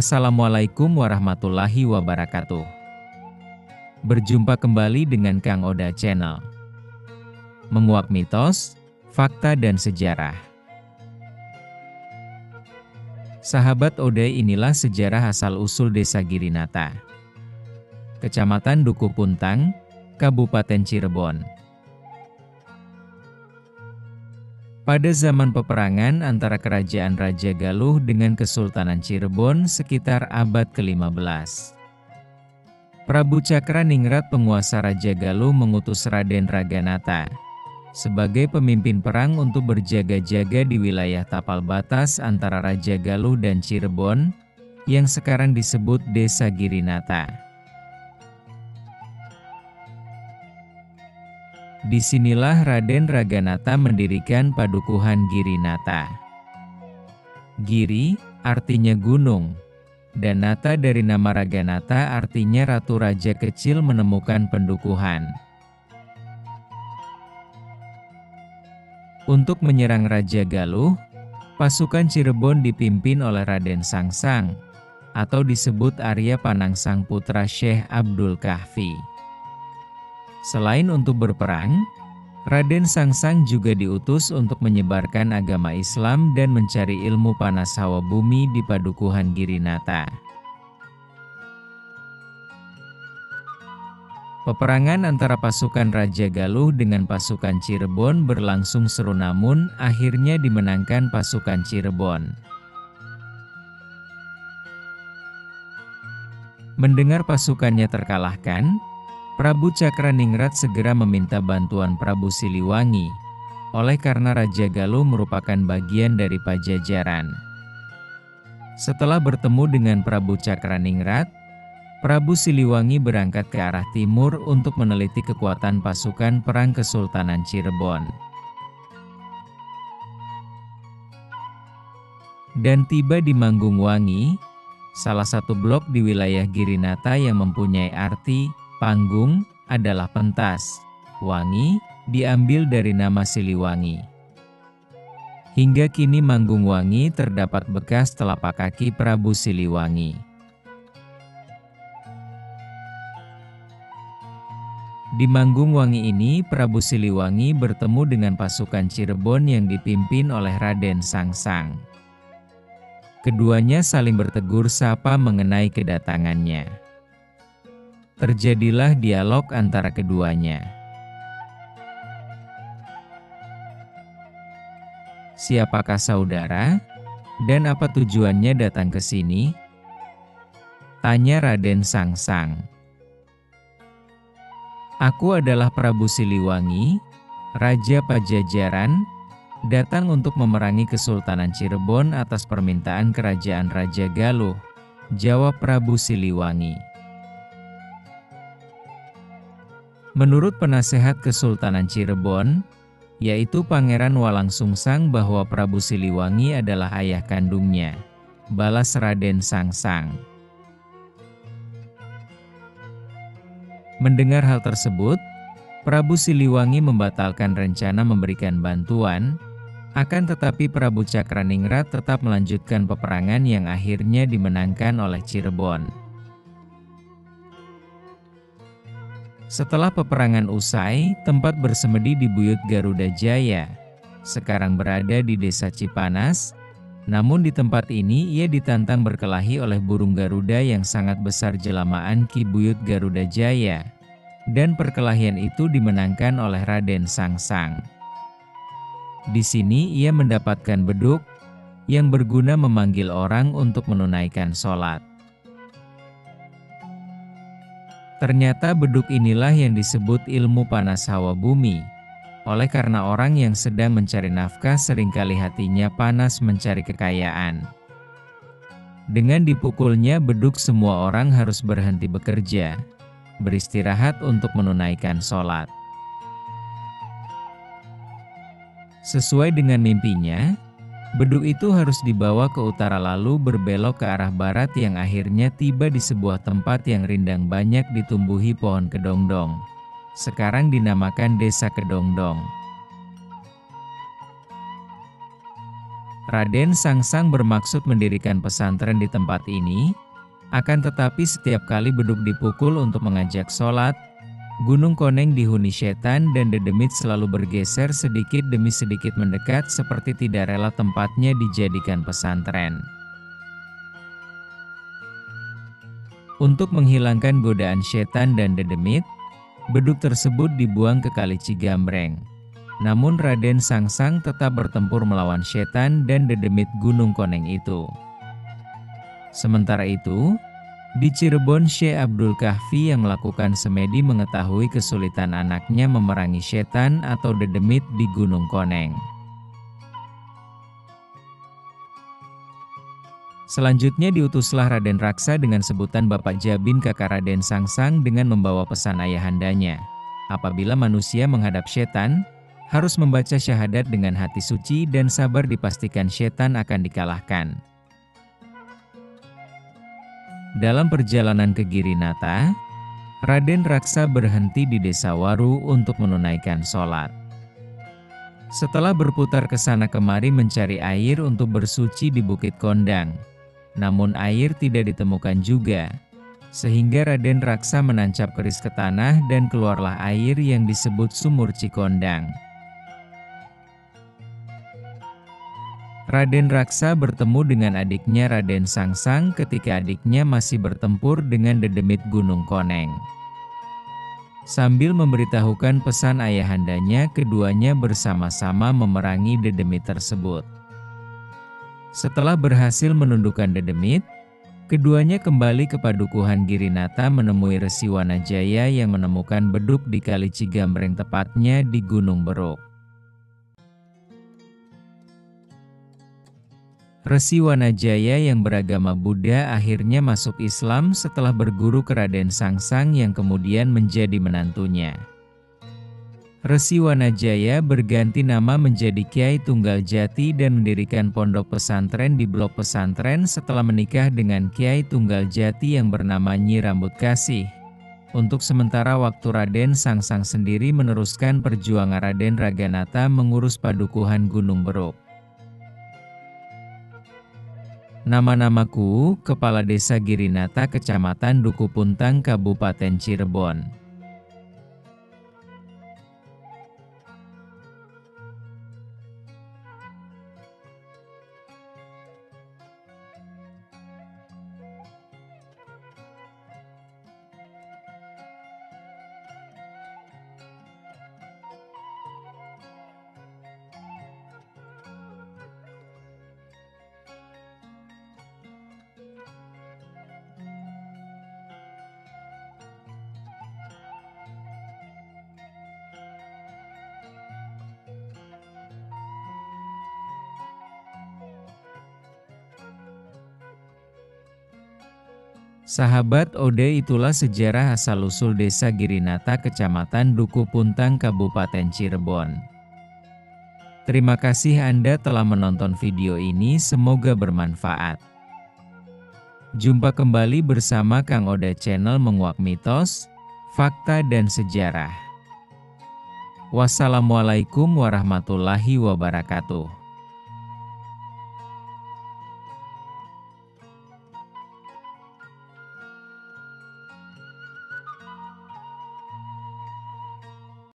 Assalamualaikum warahmatullahi wabarakatuh. Berjumpa kembali dengan Kang Oda Channel. Menguak mitos, fakta dan sejarah. Sahabat Oda, inilah sejarah asal-usul Desa Girinata, Kecamatan Duku Puntang, Kabupaten Cirebon. Pada zaman peperangan antara Kerajaan Raja Galuh dengan Kesultanan Cirebon sekitar abad ke-15. Prabu Cakraningrat, penguasa Raja Galuh, mengutus Raden Raganata sebagai pemimpin perang untuk berjaga-jaga di wilayah tapal batas antara Raja Galuh dan Cirebon, yang sekarang disebut Desa Girinata. Disinilah Raden Raganata mendirikan padukuhan Girinata. Giri artinya gunung, dan Nata dari nama Raganata artinya Ratu Raja Kecil menemukan pendukuhan. Untuk menyerang Raja Galuh, pasukan Cirebon dipimpin oleh Raden Sangsang, atau disebut Arya Panangsang putra Syekh Abdul Kahfi. Selain untuk berperang, Raden Sangsang juga diutus untuk menyebarkan agama Islam dan mencari ilmu panas hawa bumi di padukuhan Girinata. Peperangan antara pasukan Raja Galuh dengan pasukan Cirebon berlangsung seru, namun akhirnya dimenangkan pasukan Cirebon. Mendengar pasukannya terkalahkan, Prabu Cakraningrat segera meminta bantuan Prabu Siliwangi, oleh karena Raja Galuh merupakan bagian dari Pajajaran. Setelah bertemu dengan Prabu Cakraningrat, Prabu Siliwangi berangkat ke arah timur untuk meneliti kekuatan pasukan perang Kesultanan Cirebon. Dan tiba di Manggungwangi, salah satu blok di wilayah Girinata yang mempunyai arti panggung adalah pentas, wangi diambil dari nama Siliwangi. Hingga kini Manggungwangi terdapat bekas telapak kaki Prabu Siliwangi. Di Manggungwangi ini, Prabu Siliwangi bertemu dengan pasukan Cirebon yang dipimpin oleh Raden Sangsang. Keduanya saling bertegur sapa mengenai kedatangannya. Terjadilah dialog antara keduanya. "Siapakah saudara? Dan apa tujuannya datang ke sini?" tanya Raden Sangsang. "Aku adalah Prabu Siliwangi, Raja Pajajaran, datang untuk memerangi Kesultanan Cirebon atas permintaan Kerajaan Raja Galuh," jawab Prabu Siliwangi. Menurut penasehat Kesultanan Cirebon, yaitu Pangeran Walangsungsang, bahwa Prabu Siliwangi adalah ayah kandungnya, balas Raden Sangsang. Mendengar hal tersebut, Prabu Siliwangi membatalkan rencana memberikan bantuan, akan tetapi Prabu Cakraningrat tetap melanjutkan peperangan yang akhirnya dimenangkan oleh Cirebon. Setelah peperangan usai, tempat bersemedi di Buyut Garuda Jaya sekarang berada di Desa Cipanas. Namun di tempat ini ia ditantang berkelahi oleh burung Garuda yang sangat besar jelamaan Ki Buyut Garuda Jaya, dan perkelahian itu dimenangkan oleh Raden Sangsang. Di sini ia mendapatkan beduk yang berguna memanggil orang untuk menunaikan sholat. Ternyata beduk inilah yang disebut ilmu panas hawa bumi, oleh karena orang yang sedang mencari nafkah seringkali hatinya panas mencari kekayaan. Dengan dipukulnya beduk, semua orang harus berhenti bekerja, beristirahat untuk menunaikan sholat. Sesuai dengan mimpinya, beduk itu harus dibawa ke utara lalu berbelok ke arah barat, yang akhirnya tiba di sebuah tempat yang rindang banyak ditumbuhi pohon kedongdong. Sekarang dinamakan Desa Kedongdong. Raden Sangsang bermaksud mendirikan pesantren di tempat ini, akan tetapi setiap kali beduk dipukul untuk mengajak sholat, Gunung Koneng dihuni setan dan Dedemit selalu bergeser sedikit demi sedikit mendekat seperti tidak rela tempatnya dijadikan pesantren. Untuk menghilangkan godaan setan dan Dedemit, beduk tersebut dibuang ke Kali Cigambreng. Namun Raden Sangsang tetap bertempur melawan setan dan Dedemit Gunung Koneng itu. Sementara itu, di Cirebon Syekh Abdul Kahfi yang melakukan semedi mengetahui kesulitan anaknya memerangi setan atau Dedemit di Gunung Koneng. Selanjutnya diutuslah Raden Raksa dengan sebutan Bapak Jabin kakak Raden Sangsang dengan membawa pesan ayahandanya. Apabila manusia menghadap setan, harus membaca syahadat dengan hati suci dan sabar, dipastikan setan akan dikalahkan. Dalam perjalanan ke Girinata, Raden Raksa berhenti di Desa Waru untuk menunaikan sholat. Setelah berputar ke sana kemari mencari air untuk bersuci di Bukit Kondang, namun air tidak ditemukan juga, sehingga Raden Raksa menancap keris ke tanah dan keluarlah air yang disebut Sumur Cikondang. Raden Raksa bertemu dengan adiknya Raden Sangsang ketika adiknya masih bertempur dengan Dedemit Gunung Koneng. Sambil memberitahukan pesan ayahandanya, keduanya bersama-sama memerangi Dedemit tersebut. Setelah berhasil menundukkan Dedemit, keduanya kembali ke Padukuhan Girinata menemui Resi Wanajaya yang menemukan beduk di Kali Cigambreng, tepatnya di Gunung Beruk. Resi Wanajaya yang beragama Buddha akhirnya masuk Islam setelah berguru ke Raden Sangsang yang kemudian menjadi menantunya. Resi Wanajaya berganti nama menjadi Kiai Tunggal Jati dan mendirikan pondok pesantren di blok pesantren setelah menikah dengan Kiai Tunggal Jati yang bernama Nyi Rambut Kasih. Untuk sementara waktu Raden Sangsang sendiri meneruskan perjuangan Raden Raganata mengurus Padukuhan Gunung Beruk. Nama-namaku, Kepala Desa Girinata, Kecamatan Duku Puntang, Kabupaten Cirebon. Sahabat Ode, itulah sejarah asal-usul Desa Girinata, Kecamatan Duku Puntang, Kabupaten Cirebon. Terima kasih Anda telah menonton video ini, semoga bermanfaat. Jumpa kembali bersama Kang Oda Channel menguak mitos, fakta dan sejarah. Wassalamualaikum warahmatullahi wabarakatuh.